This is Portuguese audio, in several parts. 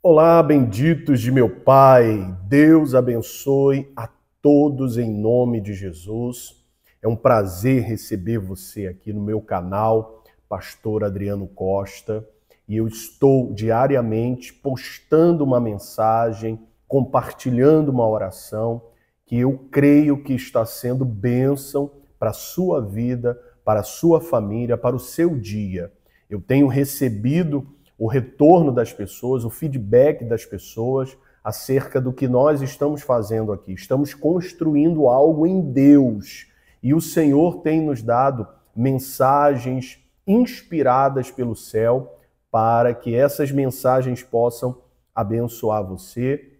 Olá, benditos de meu Pai. Deus abençoe a todos em nome de Jesus. É um prazer receber você aqui no meu canal, Pastor Adriano Costa, e eu estou diariamente postando uma mensagem, compartilhando uma oração que eu creio que está sendo bênção para a sua vida, para a sua família, para o seu dia. Eu tenho recebido o retorno das pessoas, o feedback das pessoas acerca do que nós estamos fazendo aqui. Estamos construindo algo em Deus e o Senhor tem nos dado mensagens inspiradas pelo céu para que essas mensagens possam abençoar você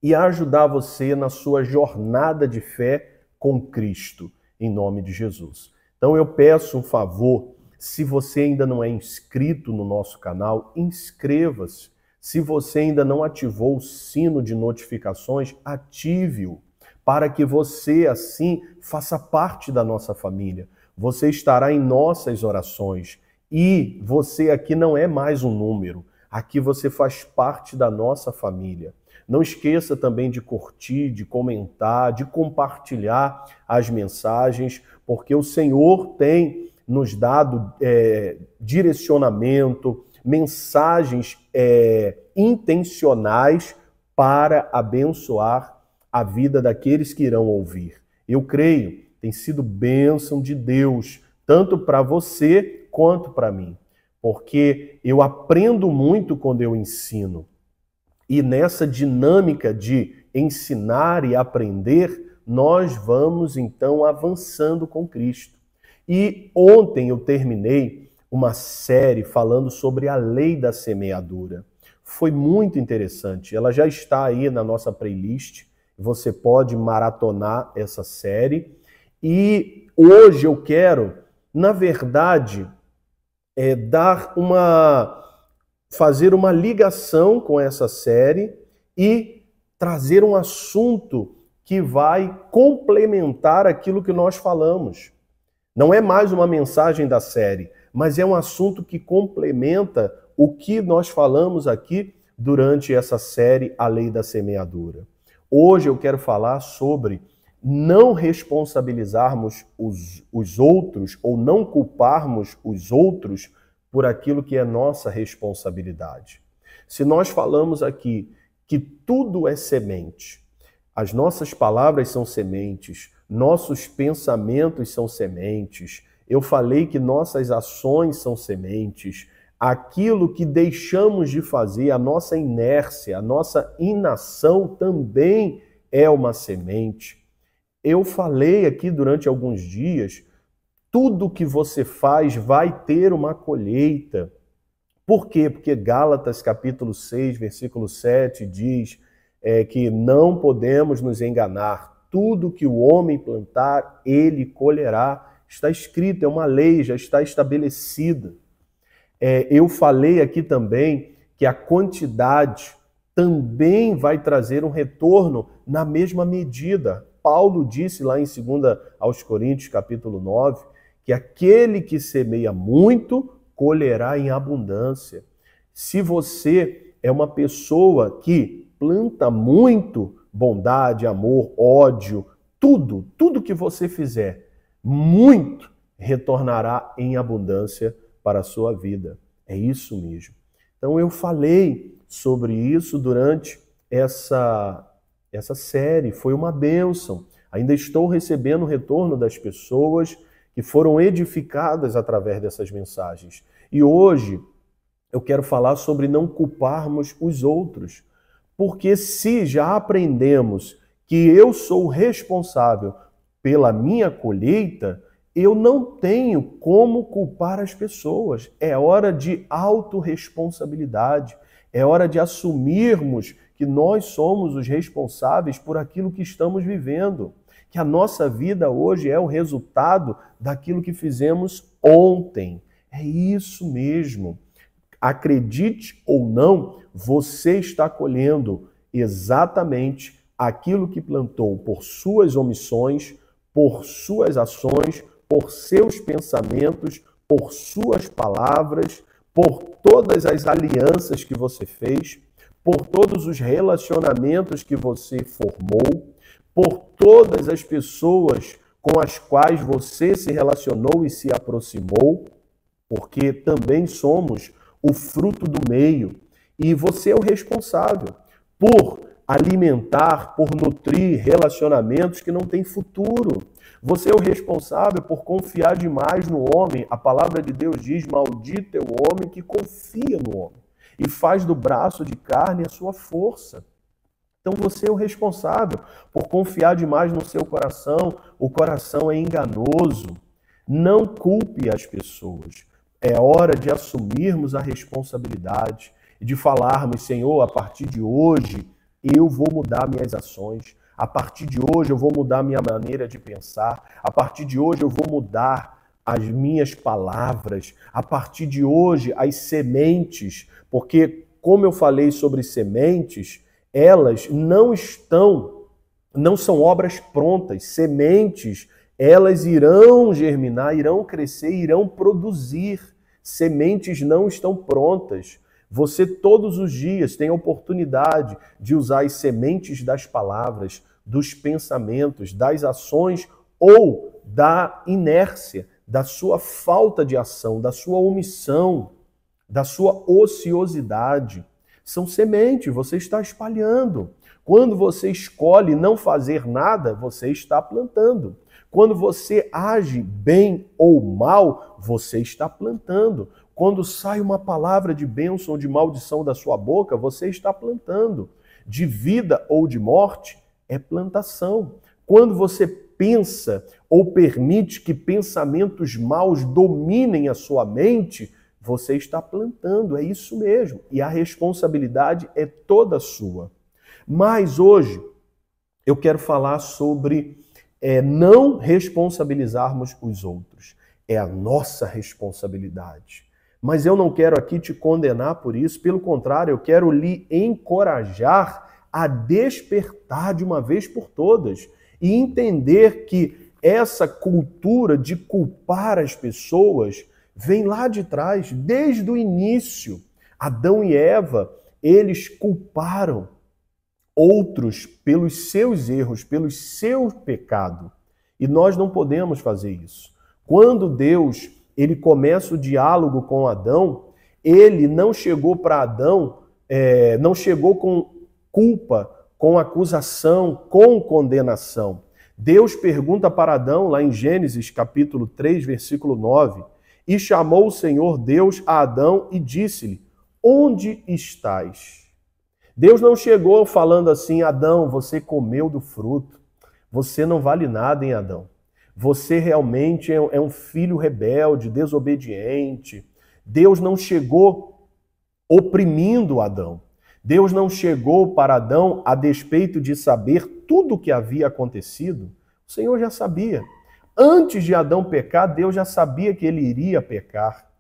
e ajudar você na sua jornada de fé com Cristo, em nome de Jesus. Então eu peço um favor. Se você ainda não é inscrito no nosso canal, inscreva-se. Se você ainda não ativou o sino de notificações, ative-o, para que você, assim, faça parte da nossa família. Você estará em nossas orações. E você aqui não é mais um número. Aqui você faz parte da nossa família. Não esqueça também de curtir, de comentar, de compartilhar as mensagens, porque o Senhor tem nos dado direcionamento, mensagens intencionais para abençoar a vida daqueles que irão ouvir. Eu creio, tem sido bênção de Deus, tanto para você quanto para mim, porque eu aprendo muito quando eu ensino. E nessa dinâmica de ensinar e aprender, nós vamos então avançando com Cristo. E ontem eu terminei uma série falando sobre a lei da semeadura. Foi muito interessante. Ela já está aí na nossa playlist. Você pode maratonar essa série. E hoje eu quero, na verdade, fazer uma ligação com essa série e trazer um assunto que vai complementar aquilo que nós falamos. Não é mais uma mensagem da série, mas é um assunto que complementa o que nós falamos aqui durante essa série A Lei da Semeadura. Hoje eu quero falar sobre não responsabilizarmos os outros ou não culparmos os outros por aquilo que é nossa responsabilidade. Se nós falamos aqui que tudo é semente, as nossas palavras são sementes, nossos pensamentos são sementes, eu falei que nossas ações são sementes, aquilo que deixamos de fazer, a nossa inércia, a nossa inação também é uma semente. Eu falei aqui durante alguns dias, tudo que você faz vai ter uma colheita. Por quê? Porque Gálatas capítulo 6, versículo 7 diz que não podemos nos enganar. Tudo que o homem plantar, ele colherá. Está escrito, é uma lei, já está estabelecida. Eu falei aqui também que a quantidade também vai trazer um retorno na mesma medida. Paulo disse lá em 2 aos Coríntios, capítulo 9, que aquele que semeia muito, colherá em abundância. Se você é uma pessoa que planta muito bondade, amor, ódio, tudo que você fizer, muito retornará em abundância para a sua vida. É isso mesmo. Então eu falei sobre isso durante essa série, foi uma bênção. Ainda estou recebendo o retorno das pessoas que foram edificadas através dessas mensagens. E hoje eu quero falar sobre não culparmos os outros. Porque se já aprendemos que eu sou responsável pela minha colheita, eu não tenho como culpar as pessoas. É hora de autorresponsabilidade. É hora de assumirmos que nós somos os responsáveis por aquilo que estamos vivendo. Que a nossa vida hoje é o resultado daquilo que fizemos ontem. É isso mesmo. Acredite ou não, você está colhendo exatamente aquilo que plantou por suas omissões, por suas ações, por seus pensamentos, por suas palavras, por todas as alianças que você fez, por todos os relacionamentos que você formou, por todas as pessoas com as quais você se relacionou e se aproximou, porque também somos o fruto do meio e você é o responsável por alimentar, por nutrir relacionamentos que não têm futuro. Você é o responsável por confiar demais no homem. A palavra de Deus diz: maldito é o homem que confia no homem e faz do braço de carne a sua força. Então você é o responsável por confiar demais no seu coração. O coração é enganoso. Não culpe as pessoas. É hora de assumirmos a responsabilidade e de falarmos: Senhor, a partir de hoje eu vou mudar minhas ações. A partir de hoje eu vou mudar minha maneira de pensar. A partir de hoje eu vou mudar as minhas palavras. A partir de hoje as sementes, porque como eu falei sobre sementes, elas não são obras prontas. Sementes, elas irão germinar, irão crescer, irão produzir. Sementes não estão prontas. Você todos os dias tem a oportunidade de usar as sementes das palavras, dos pensamentos, das ações ou da inércia, da sua falta de ação, da sua omissão, da sua ociosidade. São sementes, você está espalhando. Quando você escolhe não fazer nada, você está plantando. Quando você age bem ou mal, você está plantando. Quando sai uma palavra de bênção ou de maldição da sua boca, você está plantando. De vida ou de morte, é plantação. Quando você pensa ou permite que pensamentos maus dominem a sua mente, você está plantando, é isso mesmo. E a responsabilidade é toda sua. Mas hoje eu quero falar sobre não responsabilizarmos os outros. É a nossa responsabilidade. Mas eu não quero aqui te condenar por isso, pelo contrário, eu quero lhe encorajar a despertar de uma vez por todas e entender que essa cultura de culpar as pessoas vem lá de trás, desde o início. Adão e Eva, eles culparam outros pelos seus erros, pelo seu pecado. E nós não podemos fazer isso. Quando Deus ele começa o diálogo com Adão, ele não chegou para Adão, não chegou com culpa, com acusação, com condenação. Deus pergunta para Adão, lá em Gênesis capítulo 3, versículo 9, e chamou o Senhor Deus a Adão e disse-lhe: onde estás? Deus não chegou falando assim: Adão, você comeu do fruto, você não vale nada, hein, Adão? Você realmente é um filho rebelde, desobediente. Deus não chegou oprimindo Adão. Deus não chegou para Adão a despeito de saber tudo o que havia acontecido. O Senhor já sabia. Antes de Adão pecar, Deus já sabia que ele iria pecar.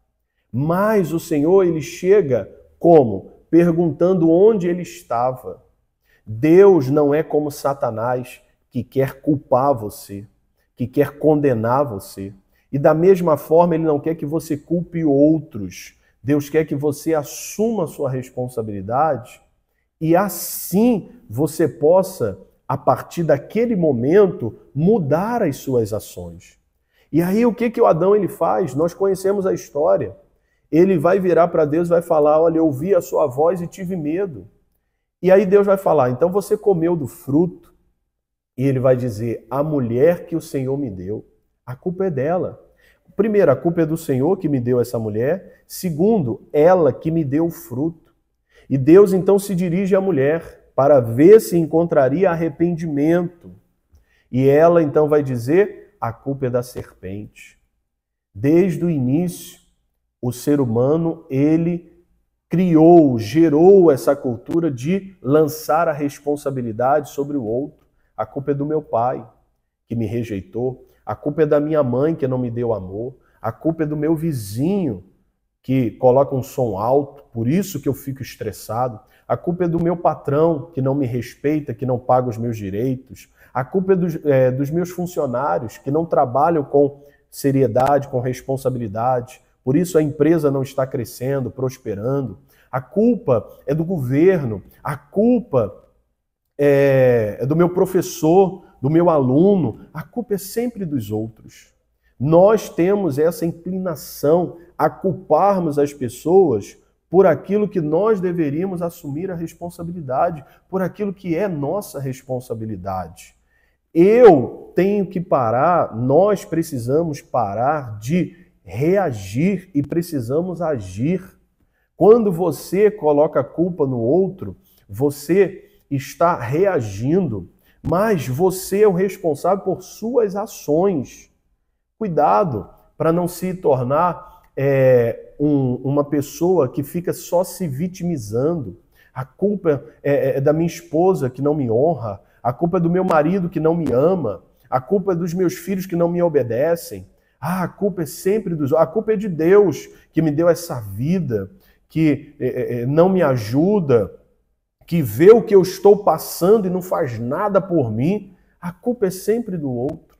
Mas o Senhor, ele chega como? Perguntando onde ele estava. Deus não é como Satanás, que quer culpar você, que quer condenar você. E da mesma forma, ele não quer que você culpe outros. Deus quer que você assuma a sua responsabilidade e assim você possa, a partir daquele momento, mudar as suas ações. E aí o que o Adão ele faz? Nós conhecemos a história. Ele vai virar para Deus e vai falar: olha, eu ouvi a sua voz e tive medo. E aí Deus vai falar: então você comeu do fruto. E ele vai dizer: a mulher que o Senhor me deu, a culpa é dela. Primeiro, a culpa é do Senhor que me deu essa mulher. Segundo, ela que me deu o fruto. E Deus então se dirige à mulher para ver se encontraria arrependimento. E ela então vai dizer: a culpa é da serpente. Desde o início, o ser humano, ele gerou essa cultura de lançar a responsabilidade sobre o outro. A culpa é do meu pai, que me rejeitou. A culpa é da minha mãe, que não me deu amor. A culpa é do meu vizinho, que coloca um som alto, por isso que eu fico estressado. A culpa é do meu patrão, que não me respeita, que não paga os meus direitos. A culpa é dos meus funcionários, que não trabalham com seriedade, com responsabilidade, por isso a empresa não está crescendo, prosperando. A culpa é do governo, a culpa é do meu professor, do meu aluno, a culpa é sempre dos outros. Nós temos essa inclinação a culparmos as pessoas por aquilo que nós deveríamos assumir a responsabilidade, por aquilo que é nossa responsabilidade. Eu tenho que parar, nós precisamos parar de reagir e precisamos agir. Quando você coloca a culpa no outro, você está reagindo, mas você é o responsável por suas ações. Cuidado para não se tornar uma pessoa que fica só se vitimizando. A culpa é da minha esposa que não me honra, a culpa é do meu marido que não me ama, a culpa é dos meus filhos que não me obedecem. A culpa é sempre a culpa é de Deus que me deu essa vida, que não me ajuda, que vê o que eu estou passando e não faz nada por mim. A culpa é sempre do outro.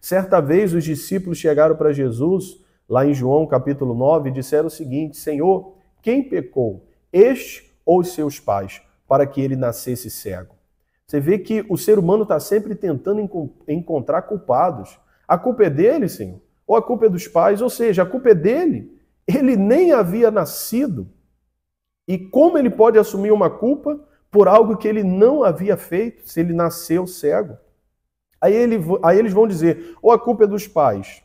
Certa vez os discípulos chegaram para Jesus, lá em João capítulo 9, e disseram o seguinte: Senhor, quem pecou, este ou os seus pais, para que ele nascesse cego? Você vê que o ser humano está sempre tentando encontrar culpados. A culpa é dele, Senhor? Ou a culpa é dos pais? Ou seja, a culpa é dele. Ele nem havia nascido. E como ele pode assumir uma culpa por algo que ele não havia feito, se ele nasceu cego? Aí eles vão dizer, ou a culpa é dos pais.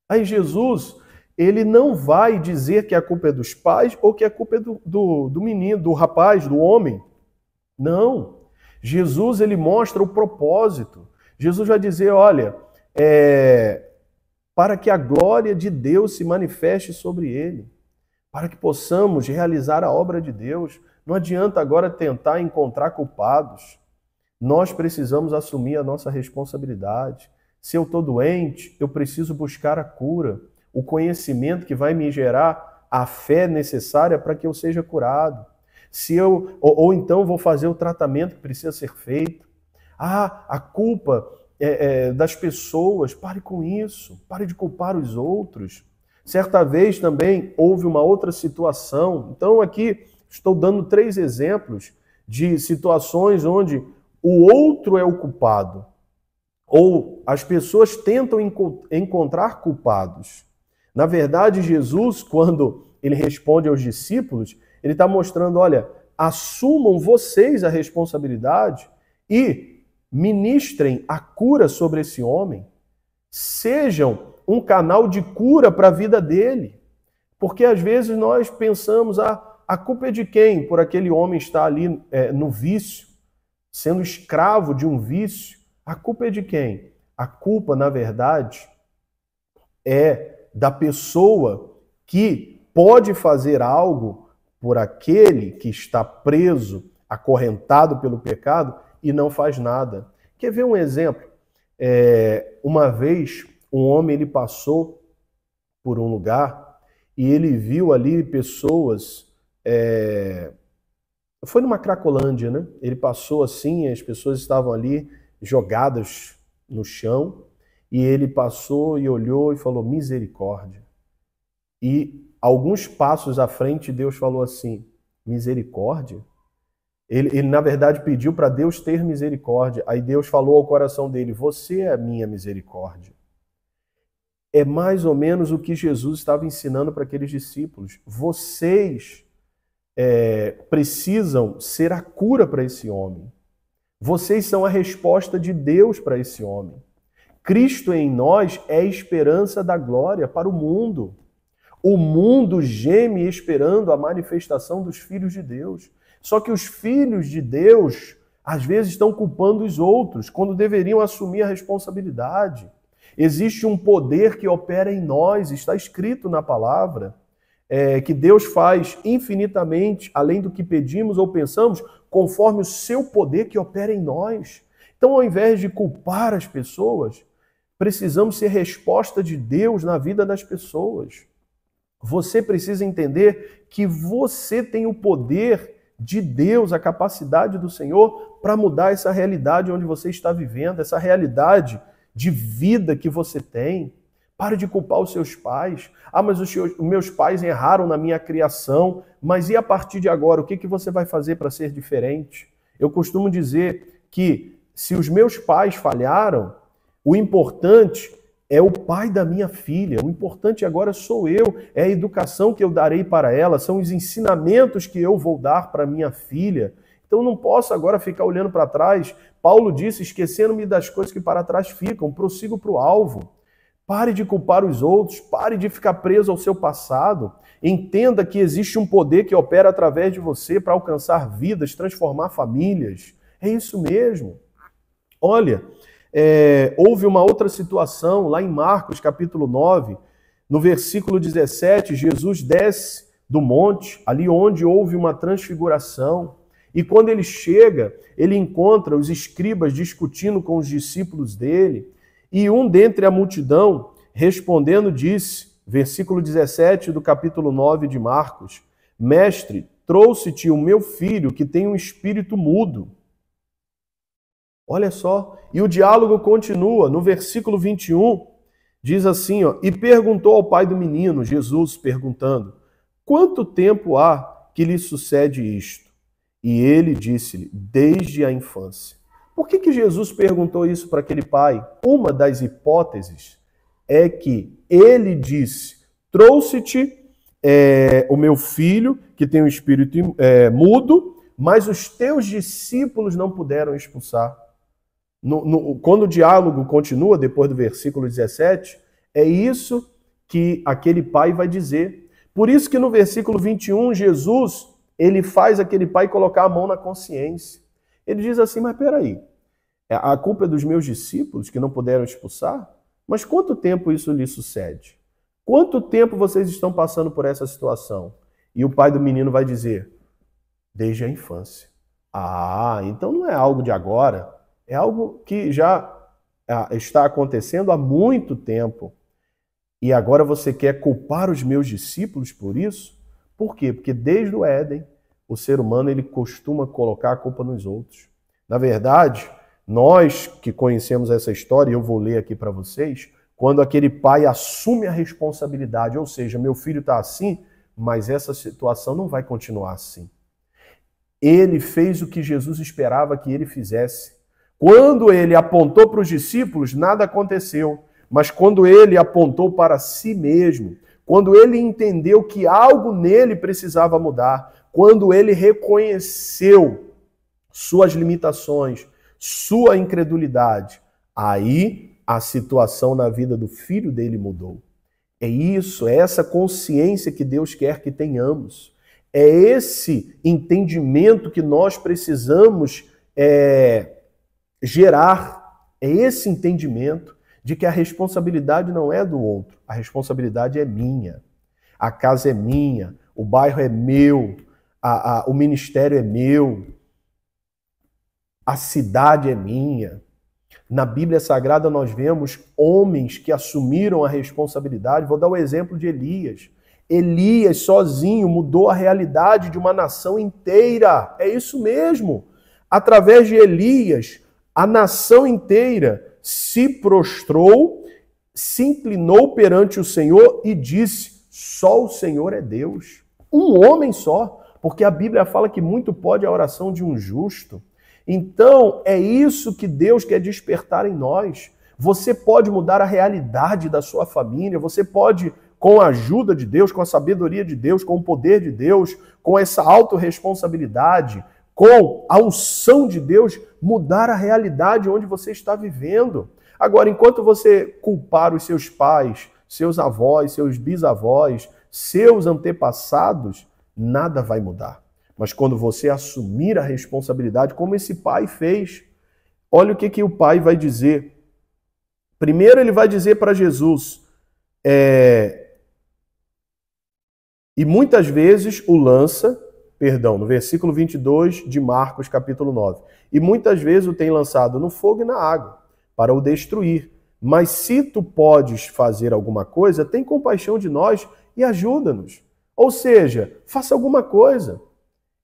Aí Jesus, ele não vai dizer que a culpa é dos pais ou que a culpa é do menino, do rapaz, do homem. Não. Jesus, ele mostra o propósito. Jesus vai dizer, olha, para que a glória de Deus se manifeste sobre ele, para que possamos realizar a obra de Deus. Não adianta agora tentar encontrar culpados. Nós precisamos assumir a nossa responsabilidade. Se eu estou doente, eu preciso buscar a cura, o conhecimento que vai me gerar a fé necessária para que eu seja curado. Ou então vou fazer o tratamento que precisa ser feito. A culpa das pessoas, pare com isso, pare de culpar os outros. Certa vez também houve uma outra situação. Então aqui estou dando 3 exemplos de situações onde o outro é o culpado, ou as pessoas tentam encontrar culpados. Na verdade, Jesus, quando ele responde aos discípulos, ele está mostrando, olha, assumam vocês a responsabilidade e ministrem a cura sobre esse homem. Sejam um canal de cura para a vida dele. Porque às vezes nós pensamos, a culpa é de quem? Por aquele homem estar ali no vício, sendo escravo de um vício. A culpa é de quem? A culpa, na verdade, é da pessoa que pode fazer algo por aquele que está preso, acorrentado pelo pecado e não faz nada. Quer ver um exemplo? Uma vez, um homem ele passou por um lugar e ele viu ali pessoas... Foi numa Cracolândia, né? Ele passou assim, as pessoas estavam ali jogadas no chão, e ele passou e olhou e falou, misericórdia. E alguns passos à frente, Deus falou assim, misericórdia? Ele na verdade, pediu para Deus ter misericórdia. Aí Deus falou ao coração dele, você é a minha misericórdia. É mais ou menos o que Jesus estava ensinando para aqueles discípulos. Vocês precisam ser a cura para esse homem. Vocês são a resposta de Deus para esse homem. Cristo em nós é a esperança da glória para o mundo. O mundo geme esperando a manifestação dos filhos de Deus. Só que os filhos de Deus, às vezes, estão culpando os outros, quando deveriam assumir a responsabilidade. Existe um poder que opera em nós, está escrito na palavra, que Deus faz infinitamente, além do que pedimos ou pensamos, conforme o seu poder que opera em nós. Então, ao invés de culpar as pessoas, precisamos ser resposta de Deus na vida das pessoas. Você precisa entender que você tem o poder de Deus, a capacidade do Senhor para mudar essa realidade onde você está vivendo, essa realidade de vida que você tem. Pare de culpar os seus pais. Ah, mas os meus pais erraram na minha criação. Mas e a partir de agora? O que você vai fazer para ser diferente? Eu costumo dizer que se os meus pais falharam, o importante é o pai da minha filha. O importante agora sou eu. É a educação que eu darei para ela. São os ensinamentos que eu vou dar para minha filha. Então não posso agora ficar olhando para trás. Paulo disse, esquecendo-me das coisas que para trás ficam. Prossigo para o alvo. Pare de culpar os outros, pare de ficar preso ao seu passado. Entenda que existe um poder que opera através de você para alcançar vidas, transformar famílias. É isso mesmo. Olha, houve uma outra situação lá em Marcos, capítulo 9, no versículo 17, Jesus desce do monte, ali onde houve uma transfiguração. E quando ele chega, ele encontra os escribas discutindo com os discípulos dele. E um dentre a multidão, respondendo, disse, versículo 17 do capítulo 9 de Marcos, Mestre, trouxe-te o meu filho que tem um espírito mudo. Olha só, e o diálogo continua, no versículo 21, diz assim, ó, e perguntou ao pai do menino, Jesus perguntando, quanto tempo há que lhe sucede isto? E ele disse-lhe, desde a infância. Por que Jesus perguntou isso para aquele pai? Uma das hipóteses é que ele disse, trouxe-te o meu filho, que tem um espírito mudo, mas os teus discípulos não puderam expulsar. Quando o diálogo continua, depois do versículo 17, é isso que aquele pai vai dizer. Por isso que no versículo 21, Jesus, ele faz aquele pai colocar a mão na consciência. Ele diz assim, mas peraí, a culpa é dos meus discípulos que não puderam expulsar? Mas quanto tempo isso lhe sucede? Quanto tempo vocês estão passando por essa situação? E o pai do menino vai dizer, desde a infância. Ah, então não é algo de agora, é algo que já está acontecendo há muito tempo. E agora você quer culpar os meus discípulos por isso? Por quê? Porque desde o Éden, o ser humano ele costuma colocar a culpa nos outros. Na verdade, nós que conhecemos essa história, eu vou ler aqui para vocês, quando aquele pai assume a responsabilidade, ou seja, meu filho está assim, mas essa situação não vai continuar assim. Ele fez o que Jesus esperava que ele fizesse. Quando ele apontou para os discípulos, nada aconteceu. Mas quando ele apontou para si mesmo, quando ele entendeu que algo nele precisava mudar, quando ele reconheceu suas limitações, sua incredulidade, aí a situação na vida do filho dele mudou. É isso, é essa consciência que Deus quer que tenhamos. É esse entendimento que nós precisamos gerar. É esse entendimento de que a responsabilidade não é do outro, a responsabilidade é minha. A casa é minha, o bairro é meu, o ministério é meu, a cidade é minha. Na Bíblia Sagrada nós vemos homens que assumiram a responsabilidade. Vou dar o exemplo de Elias. Elias sozinho mudou a realidade de uma nação inteira. É isso mesmo. Através de Elias, a nação inteira se prostrou, se inclinou perante o Senhor e disse, só o Senhor é Deus. Um homem só, porque a Bíblia fala que muito pode a oração de um justo. Então, é isso que Deus quer despertar em nós. Você pode mudar a realidade da sua família, você pode, com a ajuda de Deus, com a sabedoria de Deus, com o poder de Deus, com essa autorresponsabilidade, com a unção de Deus, mudar a realidade onde você está vivendo. Agora, enquanto você culpar os seus pais, seus avós, seus bisavós, seus antepassados, nada vai mudar. Mas quando você assumir a responsabilidade, como esse pai fez, olha o que o pai vai dizer. Primeiro ele vai dizer para Jesus, e muitas vezes o lança, no versículo 22 de Marcos, capítulo 9, e muitas vezes o tem lançado no fogo e na água, para o destruir. Mas se tu podes fazer alguma coisa, tem compaixão de nós e ajuda-nos. Ou seja, faça alguma coisa.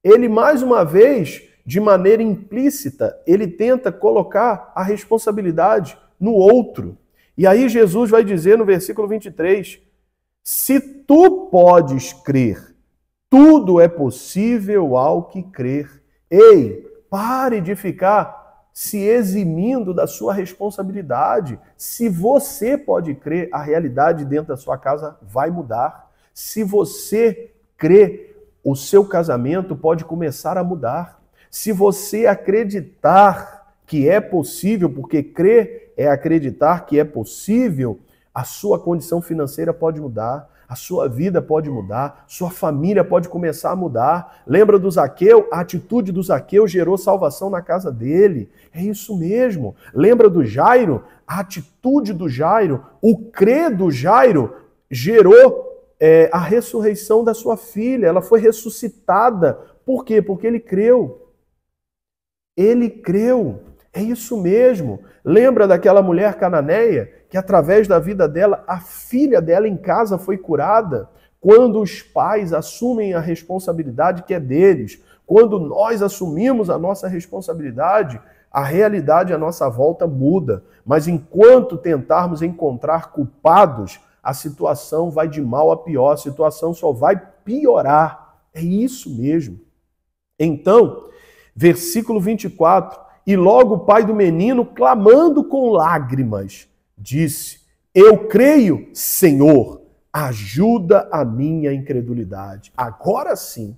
Ele, mais uma vez, de maneira implícita, ele tenta colocar a responsabilidade no outro. E aí Jesus vai dizer no versículo 23, se tu podes crer, tudo é possível ao que crer. Ei, pare de ficar se eximindo da sua responsabilidade. Se você pode crer, a realidade dentro da sua casa vai mudar. Se você crê, o seu casamento pode começar a mudar. Se você acreditar que é possível, porque crer é acreditar que é possível, a sua condição financeira pode mudar, a sua vida pode mudar, sua família pode começar a mudar. Lembra do Zaqueu? A atitude do Zaqueu gerou salvação na casa dele. É isso mesmo. Lembra do Jairo? A atitude do Jairo, o crer do Jairo gerou a ressurreição da sua filha. Ela foi ressuscitada. Por quê? Porque ele creu. Ele creu. É isso mesmo. Lembra daquela mulher cananeia que através da vida dela, a filha dela em casa foi curada? Quando os pais assumem a responsabilidade que é deles, quando nós assumimos a nossa responsabilidade, a realidade à nossa volta muda. Mas enquanto tentarmos encontrar culpados, a situação vai de mal a pior, a situação só vai piorar. É isso mesmo. Então, versículo 24, e logo o pai do menino, clamando com lágrimas, disse, eu creio, Senhor, ajuda a minha incredulidade. Agora sim,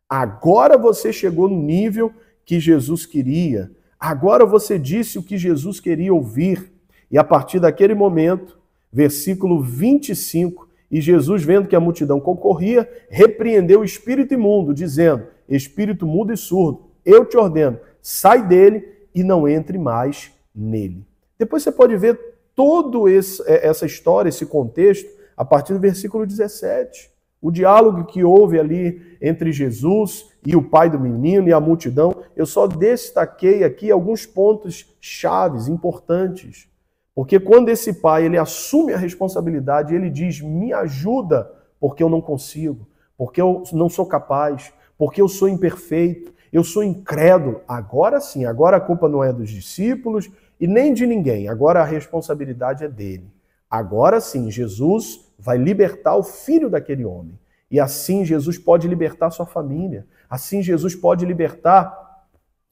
agora você chegou no nível que Jesus queria. Agora você disse o que Jesus queria ouvir. E a partir daquele momento, versículo 25, e Jesus, vendo que a multidão concorria, repreendeu o espírito imundo, dizendo, espírito mudo e surdo, eu te ordeno, sai dele e não entre mais nele. Depois você pode ver toda essa história, esse contexto, a partir do versículo 17. O diálogo que houve ali entre Jesus e o pai do menino e a multidão. Eu só destaquei aqui alguns pontos chaves, importantes. Porque quando esse pai ele assume a responsabilidade, ele diz, me ajuda, porque eu não consigo, porque eu não sou capaz, porque eu sou imperfeito, eu sou incrédulo. Agora sim, agora a culpa não é dos discípulos e nem de ninguém. Agora a responsabilidade é dele. Agora sim, Jesus vai libertar o filho daquele homem. E assim Jesus pode libertar sua família. Assim Jesus pode libertar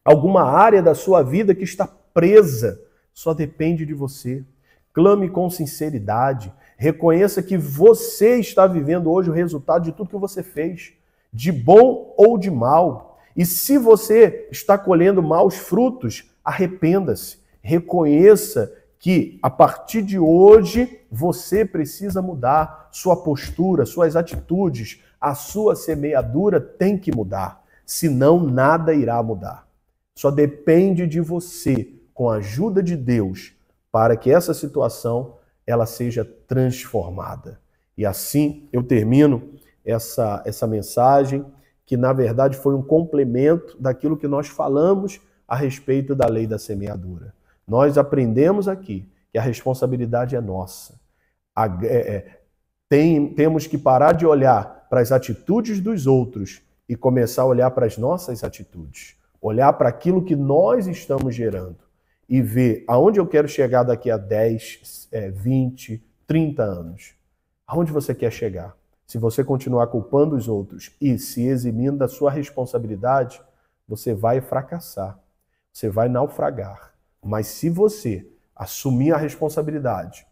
alguma área da sua vida que está presa. Só depende de você. Clame com sinceridade. Reconheça que você está vivendo hoje o resultado de tudo que você fez, de bom ou de mal. E se você está colhendo maus frutos, arrependa-se. Reconheça que a partir de hoje você precisa mudar sua postura, suas atitudes, a sua semeadura tem que mudar. Senão nada irá mudar. Só depende de você, com a ajuda de Deus, para que essa situação ela seja transformada. E assim eu termino essa mensagem, que na verdade foi um complemento daquilo que nós falamos a respeito da lei da semeadura. Nós aprendemos aqui que a responsabilidade é nossa. Temos que parar de olhar para as atitudes dos outros e começar a olhar para as nossas atitudes. Olhar para aquilo que nós estamos gerando e ver aonde eu quero chegar daqui a 10, 20, 30 anos. Aonde você quer chegar? Se você continuar culpando os outros e se eximindo da sua responsabilidade, você vai fracassar, você vai naufragar. Mas se você assumir a responsabilidade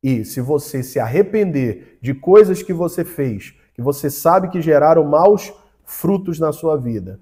e se você se arrepender de coisas que você fez, que você sabe que geraram maus frutos na sua vida,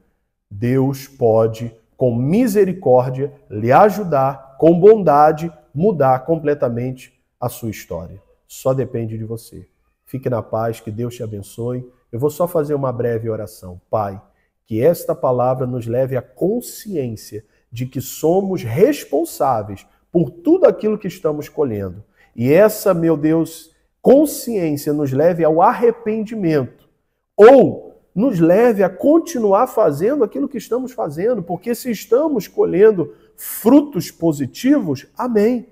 Deus pode, com misericórdia, lhe ajudar, com bondade, mudar completamente a sua história. Só depende de você. Fique na paz, que Deus te abençoe. Eu vou só fazer uma breve oração. Pai, que esta palavra nos leve à consciência de que somos responsáveis por tudo aquilo que estamos colhendo. E essa, meu Deus, consciência nos leve ao arrependimento. Ou nos leve a continuar fazendo aquilo que estamos fazendo. Porque se estamos colhendo frutos positivos, amém.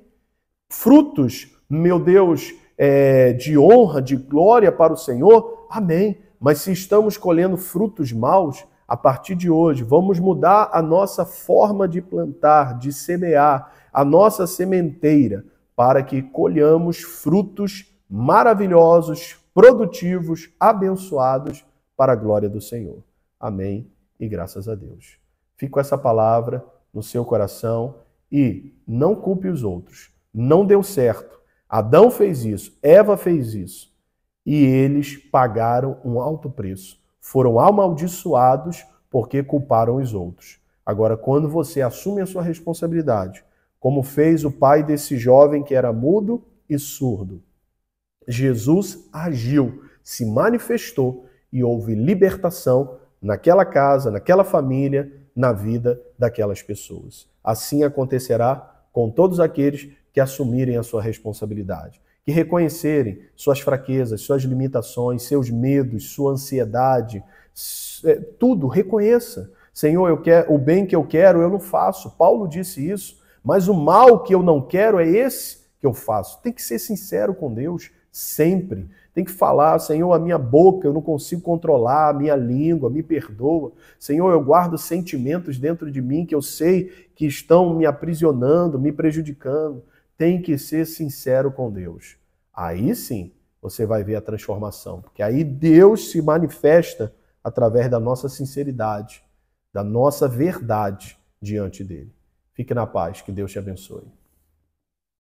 Frutos, meu Deus, de honra, de glória para o Senhor, amém. Mas se estamos colhendo frutos maus, a partir de hoje, vamos mudar a nossa forma de plantar, de semear, a nossa sementeira, para que colhamos frutos maravilhosos, produtivos, abençoados para a glória do Senhor. Amém e graças a Deus. Fique com essa palavra no seu coração e não culpe os outros. Não deu certo. Adão fez isso, Eva fez isso e eles pagaram um alto preço. Foram amaldiçoados porque culparam os outros. Agora, quando você assume a sua responsabilidade, como fez o pai desse jovem que era mudo e surdo, Jesus agiu, se manifestou e houve libertação naquela casa, naquela família, na vida daquelas pessoas. Assim acontecerá com todos aqueles que assumirem a sua responsabilidade, que reconhecerem suas fraquezas, suas limitações, seus medos, sua ansiedade, tudo, reconheça. Senhor, o bem que eu quero eu não faço. Paulo disse isso, mas o mal que eu não quero é esse que eu faço. Tem que ser sincero com Deus, sempre. Tem que falar, Senhor, a minha boca eu não consigo controlar, a minha língua, me perdoa. Senhor, eu guardo sentimentos dentro de mim que eu sei que estão me aprisionando, me prejudicando. Tem que ser sincero com Deus. Aí sim, você vai ver a transformação. Porque aí Deus se manifesta através da nossa sinceridade, da nossa verdade diante dele. Fique na paz, que Deus te abençoe.